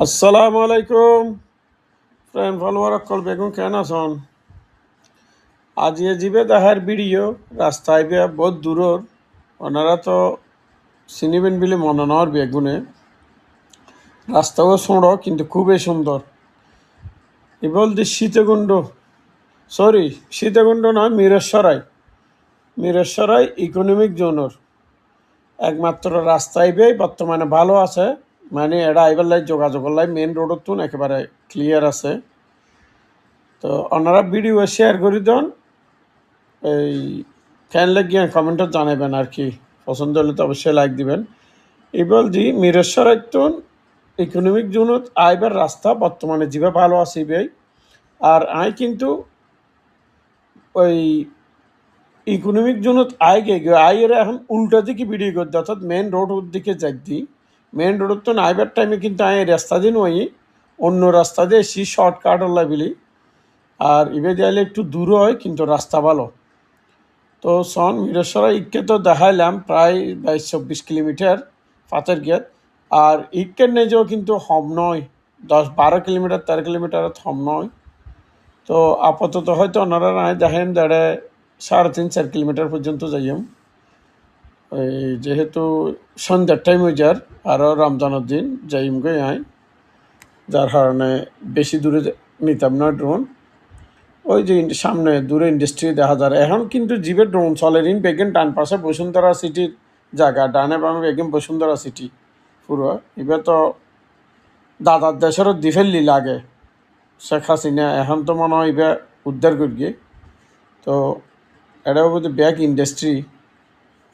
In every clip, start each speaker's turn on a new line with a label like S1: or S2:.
S1: আসসালামু আলাইকুম friend follower অকল বেগুন কেন আছেন? আজ এ যাবে দেখার ভিডিও রাস্তায় বে বহুত দূরর ওনারা তো চিনিবেন বলে মনে নর বেগুনে রাস্তাও ছোঁড় কিন্তু খুবই সুন্দর। এ বলতে সীতাকুণ্ড নয় মিরেশ্বরাই ইকোনমিক জোনর একমাত্র রাস্তায় বে বর্তমানে ভালো আছে, মানে এটা আইবার লাই যোগাযোগের লাই মেন রোডত তুন একেবারে ক্লিয়ার আছে। তো ওনারা ভিডিও শেয়ার করে দেন, এই কেন লাগিয়ে কমেন্টত জানাবেন আর কি, পছন্দ হলে তো অবশ্যই লাইক দিবেন। এবার দি মিরেশ্বর একটন ইকোনমিক জোনত আইবার রাস্তা বর্তমানে যেভাবে ভালো আছে ভাই। আর আই কিন্তু ওই ইকোনমিক জোনত আইয়ের এখন উল্টা দিকে ভিডিও করতে, অর্থাৎ মেন রোড দিকে যাই দি মেন রোড তো আইবার টাইমে কিন্তু আই রাস্তা দিন ওই অন্য রাস্তা দিয়ে এসি শর্টকাট হল্লা বিলি। আর ইবে যাইলে একটু দূর হয় কিন্তু রাস্তা ভালো। তো সন মিরেশ্বরা ইককে তো দেখাইলাম প্রায় 22-24 কিলোমিটার পাথর গেট। আর ইককের নেজেও কিন্তু হম নয়, 10-12 কিলোমিটার 13 কিলোমিটার হম নয়। তো আপাতত হয়তো ওনারা নাই দেখেন দেড়ে 3.5-4 কিলোমিটার পর্যন্ত যাইম। ওই যেহেতু সন্ধ্যার টাইম হয়ে যার আরও রমজানের দিন যাইম গই আয়, যার কারণে বেশি দূরে নিতাম না ড্রোন। ওই যে সামনে দূরে ইন্ডাস্ট্রি দেখা যায় এখন কিন্তু জিপের ড্রোন চলে রিন বেগেন ডান পাশে বসুন্ধরা সিটির জায়গা, ডানে বামে বেগেন বসুন্ধরা সিটি পুরো। এবার তো দাদার দেশেরও দিফেললি লাগে শেখ হাসিনা, এখন তো মনে হয় এবার উদ্ধার করিয়ে। তো এটা বলতে ব্যাগ ইন্ডাস্ট্রি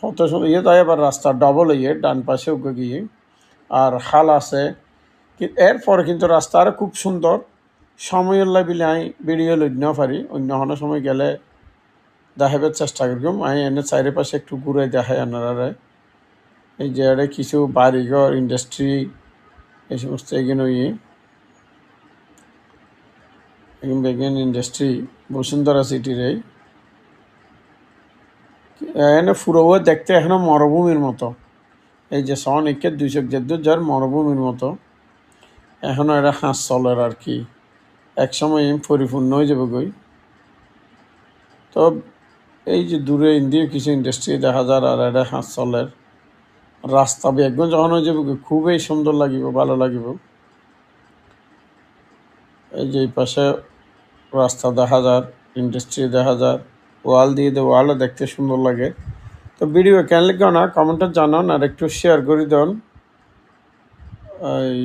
S1: কত ইয়ে তো এবার রাস্তা ডবল ইয়ে ডান পাশে উগে গিয়ে আর খাল আছে। এরপরে কিন্তু রাস্তা আরও খুব সুন্দর। সময় বিলে আমি ভিডিও লইতেও পারি, অন্য কোনো সময় গেলে দেখাবার চেষ্টা করলাম। আমি এনে চারিপাশে একটু ঘুরে দেখাই আপনারা। এই যে আরে কিছু বাড়িঘর ইন্ডাস্ট্রি এই সমস্ত এগিয়ে বেগেন ইন্ডাস্ট্রি বসুন্ধরা সিটির এনে ফুরবো দেখতে এখনো মরুভূমির মতো। এই যে সন একে 200 মরুভূমির মতো এখনো এটা হাঁস চলের আর কি, একসময় পরিপূর্ণ হয়ে যাবে গই। তো এই যে দূরে ইন্ডিয়া কিছু ইন্ডাস্ট্রি দেখা যায় আর এটা হাঁস চলের রাস্তা বেগন যখন হয়ে যাবে খুবই সুন্দর লাগিব, ভালো লাগিব। এই যে এই পাশে রাস্তা দেখা যায়, ইন্ডাস্ট্রি দেখা যায়, ওয়াল দিয়ে দেয়, ওয়ালও দেখতে সুন্দর লাগে। তো ভিডিও কেন লাগে না কমেন্টে জানান আর একটু শেয়ার করে দেন।